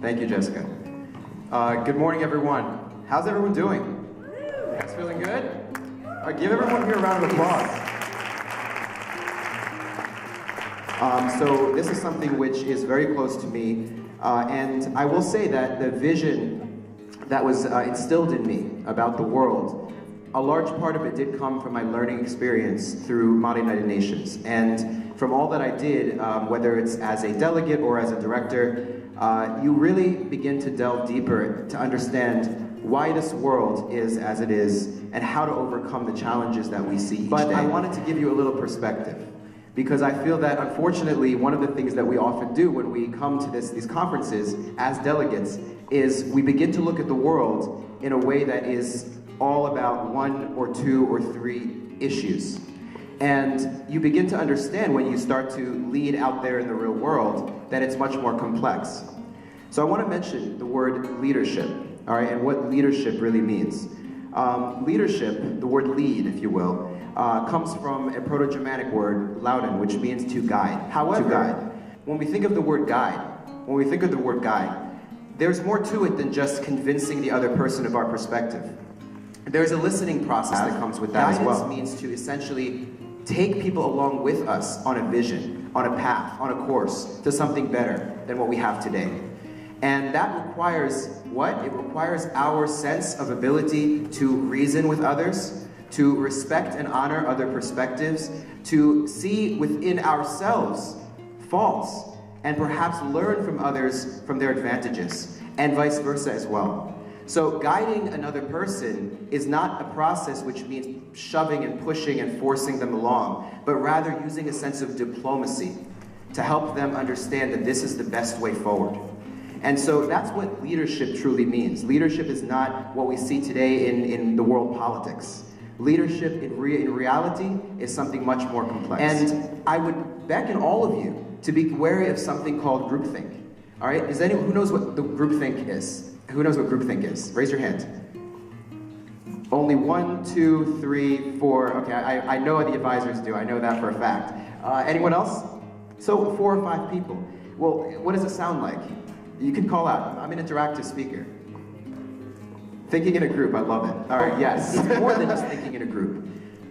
Thank you, Jessica. Good morning, everyone. How's everyone doing? You guys feeling good? All right, give everyone here a round of applause. So this is something which is very close to me, and I will say that the vision that was instilled in me about the world, a large part of it did come from my learning experience through Model United Nations. And from all that I did, whether it's as a delegate or as a director, you really begin to delve deeper to understand why this world is as it is and how to overcome the challenges that we see each day. But I wanted to give you a little perspective, because I feel that, unfortunately, one of the things that we often do when we come to these conferences as delegates is we begin to look at the world in a way that is all about one or two or three issues. And you begin to understand when you start to lead out there in the real world that it's much more complex. So I want to mention the word leadership, all right, and what leadership really means. Leadership, the word lead, if you will, comes from a Proto-Germanic word, lauden, which means to guide. However, when we think of the word guide, there's more to it than just convincing the other person of our perspective. There's a listening process that comes with that as well. Guidance means to essentially take people along with us on a vision, on a path, on a course, to something better than what we have today. And that requires what? It requires our sense of ability to reason with others, to respect and honor other perspectives, to see within ourselves faults, and perhaps learn from others from their advantages, and vice versa as well. So guiding another person is not a process which means shoving and pushing and forcing them along, but rather using a sense of diplomacy to help them understand that this is the best way forward. And so that's what leadership truly means. Leadership is not what we see today in the world politics. Leadership in reality is something much more complex. And I would beckon all of you to be wary of something called groupthink. All right? Is anyone who knows what the groupthink is? Who knows what groupthink is? Raise your hand. Only 1, 2, 3, 4. Okay, I know what the advisors do. I know that for a fact. Anyone else? So 4 or 5 people. Well, what does it sound like? You can call out. I'm an interactive speaker. Thinking in a group, I love it. All right, yes. It's more than just thinking in a group.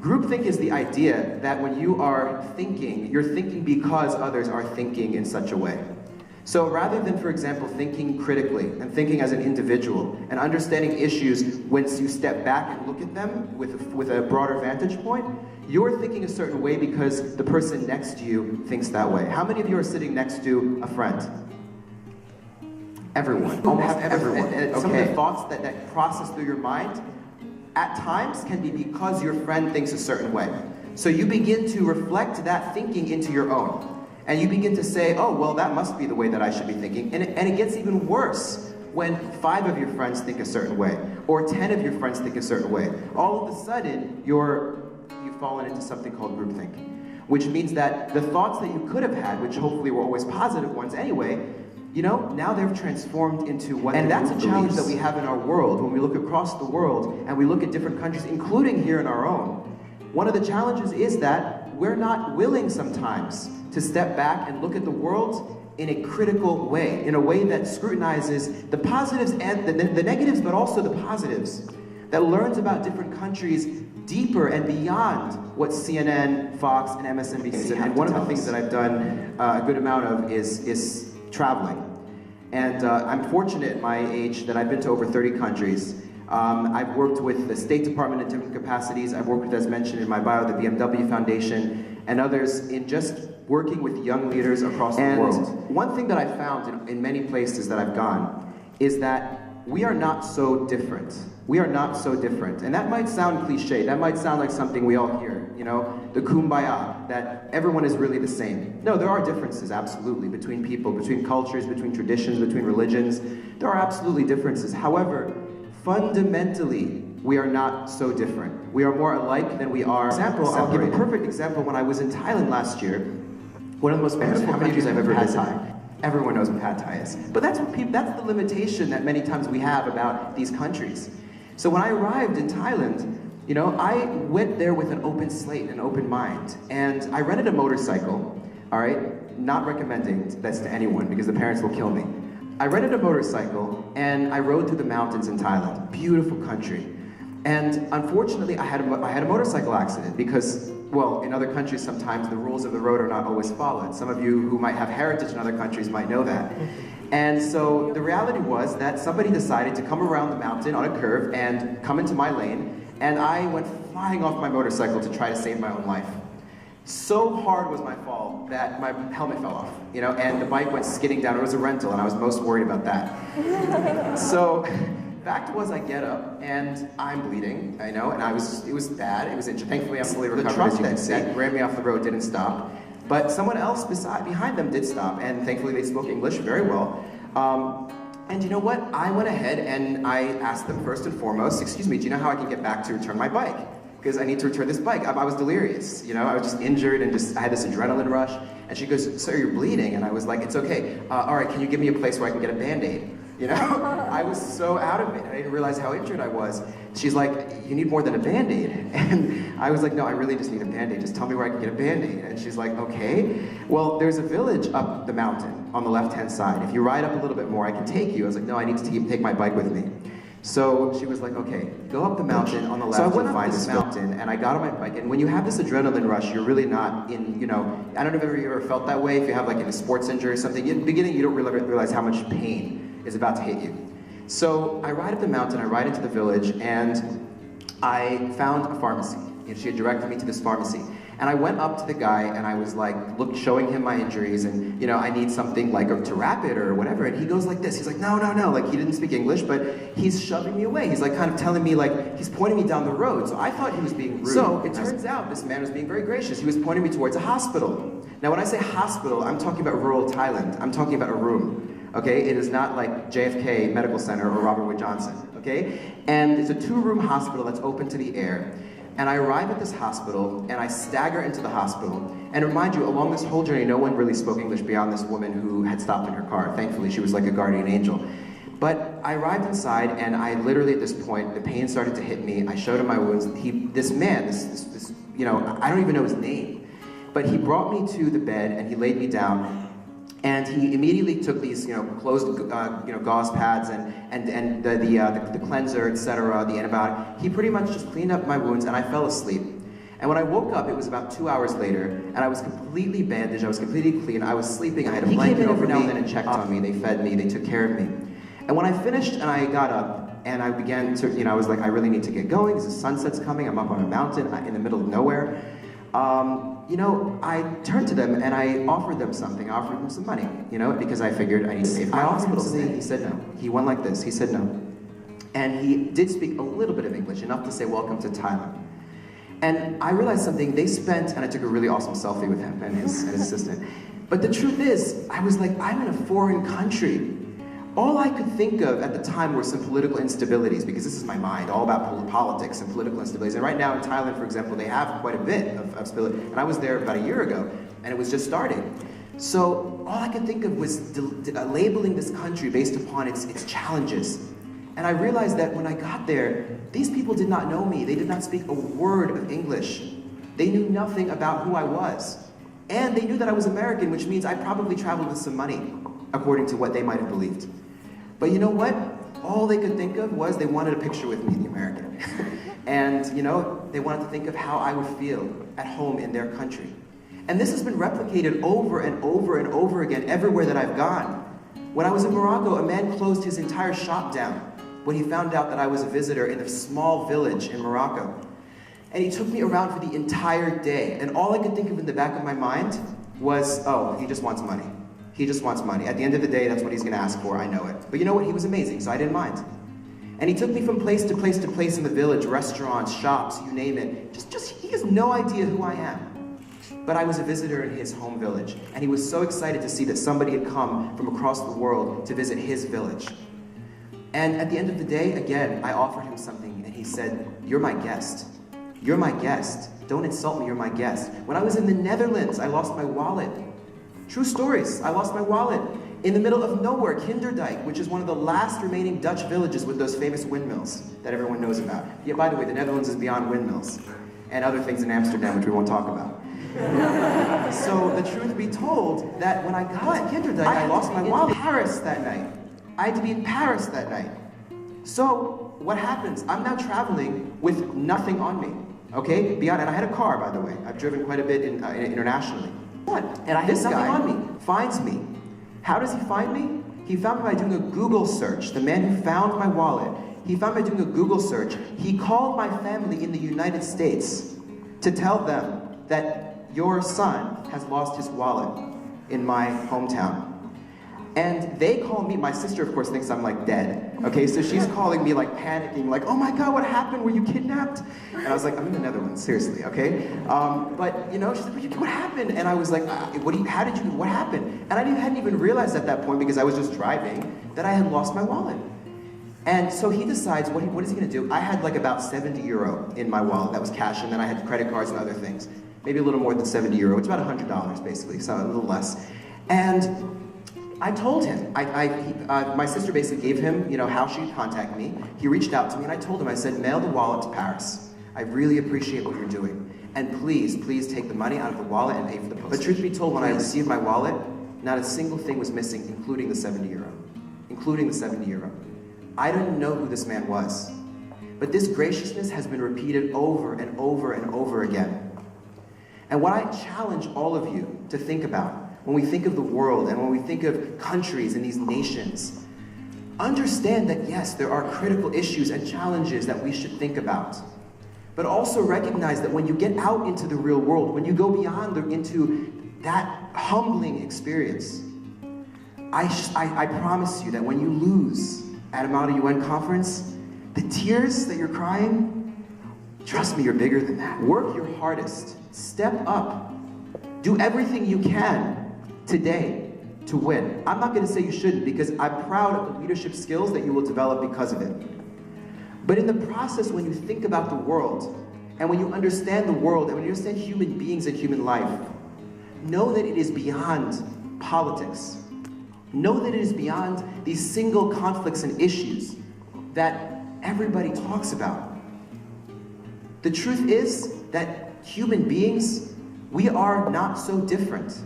Groupthink is the idea that when you are thinking, you're thinking because others are thinking in such a way. So rather than, for example, thinking critically and thinking as an individual and understanding issues once you step back and look at them with a broader vantage point, you're thinking a certain way because the person next to you thinks that way. How many of you are sitting next to a friend? Everyone. Almost everyone. And some of the thoughts that process through your mind at times can be because your friend thinks a certain way. So you begin to reflect that thinking into your own. And you begin to say, oh, well, that must be the way that I should be thinking. And it gets even worse when 5 of your friends think a certain way, or 10 of your friends think a certain way. All of a sudden, you've fallen into something called groupthink, which means that the thoughts that you could have had, which hopefully were always positive ones anyway, you know, now they've transformed into what. And that's a challenge that we have in our world when we look across the world and we look at different countries, including here in our own. One of the challenges is that we're not willing sometimes to step back and look at the world in a critical way, in a way that scrutinizes the positives and the negatives, but also the positives, that learns about different countries deeper and beyond what CNN, Fox, and MSNBC have. And one of the things that I've done a good amount of is traveling. And I'm fortunate at my age that I've been to over 30 countries. I've worked with the State Department in different capacities. I've worked with, as mentioned in my bio, the BMW Foundation and others in just working with young leaders across the world. And one thing that I've found in many places that I've gone is that we are not so different. We are not so different. And that might sound cliche. That might sound like something we all hear, you know, the kumbaya, that everyone is really the same. No, there are differences, absolutely, between people, between cultures, between traditions, between religions. There are absolutely differences. However, fundamentally, we are not so different. We are more alike than we are separated. I'll give a perfect example. When I was in Thailand last year, one of the most beautiful countries I've ever visited. Everyone knows what pad thai is. But that's the limitation that many times we have about these countries. So when I arrived in Thailand, you know, I went there with an open slate, an open mind. And I rented a motorcycle, all right? Not recommending this to anyone because the parents will kill me. I rented a motorcycle and I rode through the mountains in Thailand. Beautiful country. And unfortunately, I had a motorcycle accident because, well, in other countries sometimes the rules of the road are not always followed. Some of you who might have heritage in other countries might know that. And so the reality was that somebody decided to come around the mountain on a curve and come into my lane, and I went flying off my motorcycle to try to save my own life. So hard was my fall that my helmet fell off, and the bike went skidding down. It was a rental, and I was most worried about that. So, fact was, I get up and I'm bleeding, and it was bad. It was injured. Thankfully, I'm fully recovered. The truck that ran me off the road didn't stop, but someone else behind them did stop, and thankfully they spoke English very well. And you know what? I went ahead and I asked them first and foremost, excuse me, do you know how I can get back to return my bike? Because I need to return this bike. I was delirious, I was just injured and I had this adrenaline rush. And she goes, sir, you're bleeding. And I was like, it's okay. All right, can you give me a place where I can get a Band-Aid? I was so out of it. I didn't realize how injured I was. She's like, you need more than a Band-Aid. And I was like, no, I really just need a Band-Aid. Just tell me where I can get a Band-Aid. And she's like, okay. Well, there's a village up the mountain on the left-hand side. If you ride up a little bit more, I can take you. I was like, no, I need to take my bike with me. So she was like, okay, go up the mountain on the left. So I went up this mountain and I got on my bike. And when you have this adrenaline rush, you're really not in, I don't know if you ever felt that way. If you have like a sports injury or something, in the beginning you don't really realize how much pain is about to hit you. So I ride up the mountain, I ride into the village, and I found a pharmacy. She had directed me to this pharmacy. And I went up to the guy and I was like, showing him my injuries and, I need something like to wrap it or whatever. And he goes like this, he's like, no, like he didn't speak English, but he's shoving me away. He's like kind of telling me he's pointing me down the road. So I thought he was being rude. So it turns out this man was being very gracious. He was pointing me towards a hospital. Now when I say hospital, I'm talking about rural Thailand. I'm talking about a room. Okay, it is not like JFK Medical Center or Robert Wood Johnson, okay? And it's a 2-room hospital that's open to the air. And I arrive at this hospital, and I stagger into the hospital. And remind you, along this whole journey, no one really spoke English beyond this woman who had stopped in her car. Thankfully, she was like a guardian angel. But I arrived inside, and I literally, at this point, the pain started to hit me. I showed him my wounds. This man, I don't even know his name. But he brought me to the bed, and he laid me down. And he immediately took these, closed, gauze pads and the cleanser, etc., the antibiotic. He pretty much just cleaned up my wounds, and I fell asleep. And when I woke up, it was about 2 hours later, and I was completely bandaged. I was completely clean. I was sleeping. I had a blanket over now and then and checked on me. They fed me. They took care of me. And when I finished and I got up and I began to, I was like, I really need to get going. The sunset's coming. I'm up on a mountain in the middle of nowhere. I turned to them and I offered them something. I offered them some money, because I figured I need to pay for my hospital stay. He said no. He went like this. He said no. And he did speak a little bit of English, enough to say, welcome to Thailand. And I realized something. They spent, and I took a really awesome selfie with him and his assistant. But the truth is, I was like, I'm in a foreign country. All I could think of at the time were some political instabilities, because this is my mind, all about politics and political instabilities. And right now in Thailand, for example, they have quite a bit of stability. And I was there about a year ago, and it was just starting. So all I could think of was labeling this country based upon its challenges. And I realized that when I got there, these people did not know me. They did not speak a word of English. They knew nothing about who I was. And they knew that I was American, which means I probably traveled with some money, according to what they might have believed. But you know what? All they could think of was they wanted a picture with me, the American. And, they wanted to think of how I would feel at home in their country. And this has been replicated over and over and over again everywhere that I've gone. When I was in Morocco, a man closed his entire shop down when he found out that I was a visitor in a small village in Morocco. And he took me around for the entire day. And all I could think of in the back of my mind was, oh, he just wants money. He just wants money. At the end of the day, that's what he's going to ask for, I know it. But you know what? He was amazing, so I didn't mind. And he took me from place to place to place in the village, restaurants, shops, you name it. He has no idea who I am. But I was a visitor in his home village, and he was so excited to see that somebody had come from across the world to visit his village. And at the end of the day, again, I offered him something, and he said, you're my guest. You're my guest. Don't insult me, you're my guest. When I was in the Netherlands, I lost my wallet. True stories. I lost my wallet in the middle of nowhere, Kinderdijk, which is one of the last remaining Dutch villages with those famous windmills that everyone knows about. Yeah, by the way, the Netherlands is beyond windmills and other things in Amsterdam, which we won't talk about. So the truth be told, that when I got to Kinderdijk, I lost my wallet in Paris that night. I had to be in Paris that night. So what happens? I'm now traveling with nothing on me, okay? And I had a car, by the way. I've driven quite a bit internationally. What? And I had nothing on me. Finds me. How does he find me? He found me by doing a Google search. The man who found my wallet, he found me by doing a Google search. He called my family in the United States to tell them that your son has lost his wallet in my hometown. And they call me, my sister of course thinks I'm like dead, okay? So she's calling me like panicking, like, oh my God, what happened? Were you kidnapped? And I was like, I'm in the Netherlands, seriously, okay? But you know, she's like, what happened? And I was like, what happened? And I hadn't even realized at that point, because I was just driving, that I had lost my wallet. And so he decides, what is he gonna do? I had like about 70 euro in my wallet, that was cash, and then I had credit cards and other things. Maybe a little more than 70 euro, it's about $100 basically, so a little less. And I told him, my sister basically gave him, you know, how she would contact me. He reached out to me and I told him, I said, mail the wallet to Paris. I really appreciate what you're doing. And please, please take the money out of the wallet and pay for the postage. But truth be told, when I received my wallet, not a single thing was missing, including the 70 euro. Including the 70 euro. I didn't know who this man was. But this graciousness has been repeated over and over and over again. And what I challenge all of you to think about, when we think of the world and when we think of countries and these nations, understand that yes, there are critical issues and challenges that we should think about. But also recognize that when you get out into the real world, when you go beyond into that humbling experience, I promise you that when you lose at a Model UN conference, the tears that you're crying, trust me, you're bigger than that. Work your hardest, step up, do everything you can today to win. I'm not going to say you shouldn't, because I'm proud of the leadership skills that you will develop because of it. But in the process, when you think about the world, and when you understand the world, and when you understand human beings and human life, know that it is beyond politics. Know that it is beyond these single conflicts and issues that everybody talks about. The truth is that human beings, we are not so different.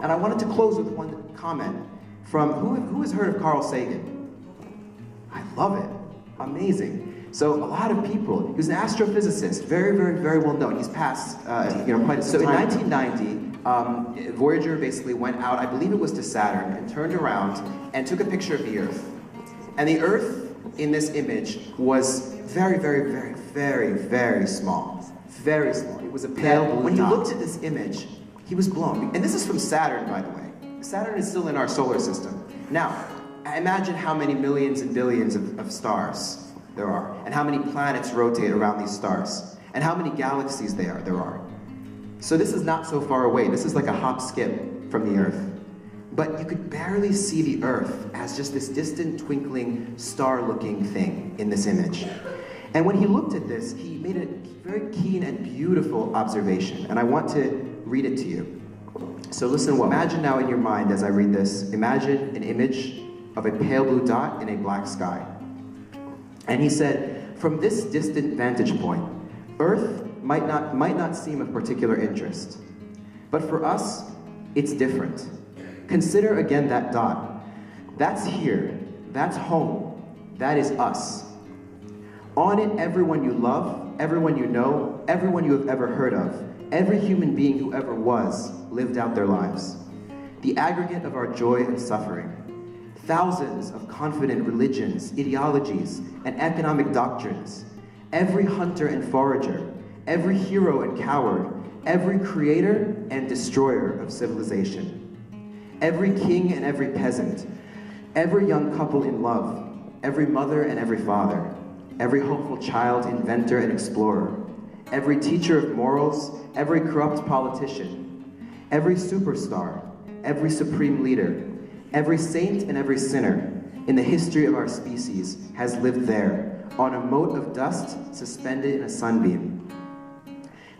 And I wanted to close with one comment from, who has heard of Carl Sagan? I love it, amazing. So a lot of people, he was an astrophysicist, very, very, very well known. He's passed, quite some time. So in 1990, Voyager basically went out, I believe it was to Saturn, and turned around and took a picture of the Earth. And the Earth in this image was very, very, very, very, very small. Very small. It was a pale blue dot. When he looked at this image, he was blown. And this is from Saturn, by the way. Saturn is still in our solar system. Now, imagine how many millions and billions of stars there are, and how many planets rotate around these stars, and how many galaxies there are. So this is not so far away. This is like a hop skip from the Earth. But you could barely see the Earth as just this distant, twinkling, star-looking thing in this image. And when he looked at this, he made a very keen and beautiful observation, and I want to read it to you. So listen, imagine now in your mind as I read this, imagine an image of a pale blue dot in a black sky. And he said, from this distant vantage point, Earth might not seem of particular interest. But for us, it's different. Consider again that dot. That's here, that's home, that is us. On it, everyone you love, everyone you know, everyone you have ever heard of, every human being who ever was, lived out their lives. The aggregate of our joy and suffering. Thousands of confident religions, ideologies, and economic doctrines. Every hunter and forager, every hero and coward, every creator and destroyer of civilization. Every king and every peasant, every young couple in love, every mother and every father, every hopeful child, inventor and explorer, every teacher of morals, every corrupt politician, every superstar, every supreme leader, every saint and every sinner in the history of our species has lived there, on a mote of dust suspended in a sunbeam.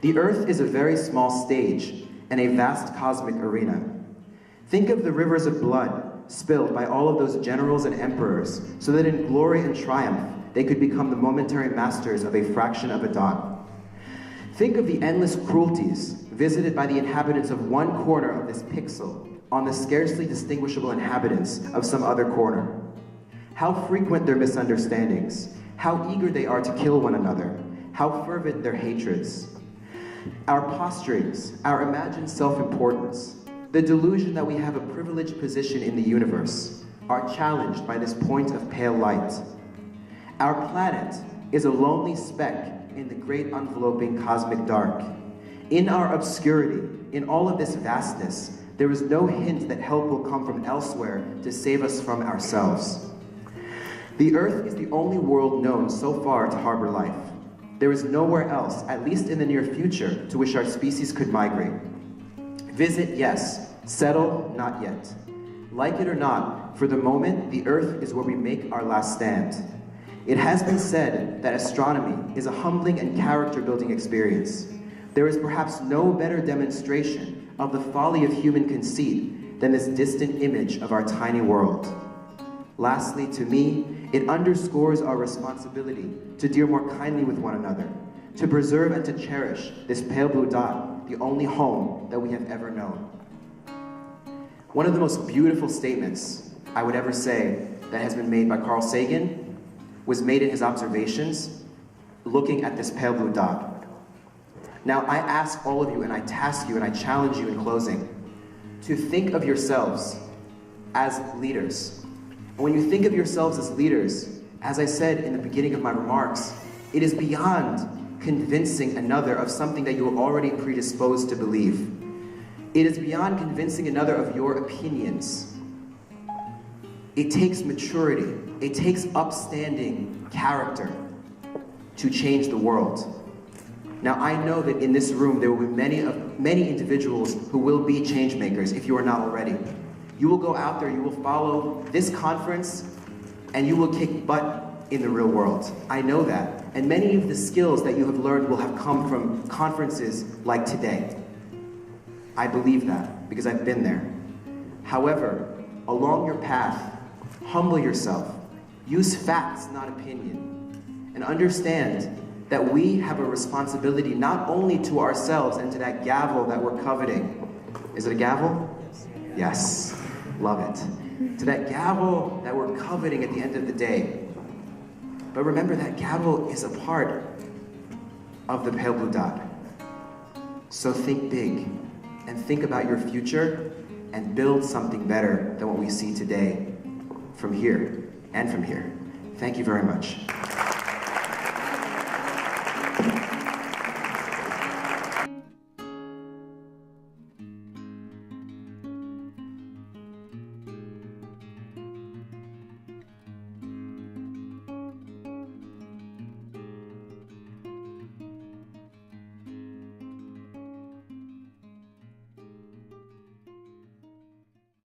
The Earth is a very small stage and a vast cosmic arena. Think of the rivers of blood spilled by all of those generals and emperors, so that in glory and triumph, they could become the momentary masters of a fraction of a dot. Think of the endless cruelties visited by the inhabitants of one corner of this pixel on the scarcely distinguishable inhabitants of some other corner. how frequent their misunderstandings, how eager they are to kill one another, how fervent their hatreds. Our posturings, our imagined self-importance, the delusion that we have a privileged position in the universe, are challenged by this point of pale light. Our planet is a lonely speck in the great enveloping cosmic dark. In our obscurity, in all of this vastness, there is no hint that help will come from elsewhere to save us from ourselves. The Earth is the only world known so far to harbor life. There is nowhere else, at least in the near future, to which our species could migrate. Visit, yes. Settle, not yet. Like it or not, for the moment, the Earth is where we make our last stand. It has been said that astronomy is a humbling and character-building experience. There is perhaps no better demonstration of the folly of human conceit than this distant image of our tiny world. Lastly, to me, it underscores our responsibility to deal more kindly with one another, to preserve and to cherish this pale blue dot, the only home that we have ever known. One of the most beautiful statements I would ever say that has been made by Carl Sagan was made in his observations looking at this pale blue dot. Now, I ask all of you, and I task you, and I challenge you in closing, to think of yourselves as leaders. And when you think of yourselves as leaders, as I said in the beginning of my remarks, it is beyond convincing another of something that you are already predisposed to believe. It is beyond convincing another of your opinions. It takes maturity. It takes upstanding character to change the world. Now, I know that in this room there will be many individuals who will be change makers if you are not already. You will go out there, you will follow this conference, and you will kick butt in the real world. I know that. And many of the skills that you have learned will have come from conferences like today. I believe that because I've been there. However, along your path, humble yourself. Use facts, not opinion. And understand that we have a responsibility not only to ourselves and to that gavel that we're coveting. Is it a gavel? Yes. Love it. To that gavel that we're coveting at the end of the day. But remember, that gavel is a part of the pale blue dot. So think big and think about your future and build something better than what we see today from here and from here. Thank you very much.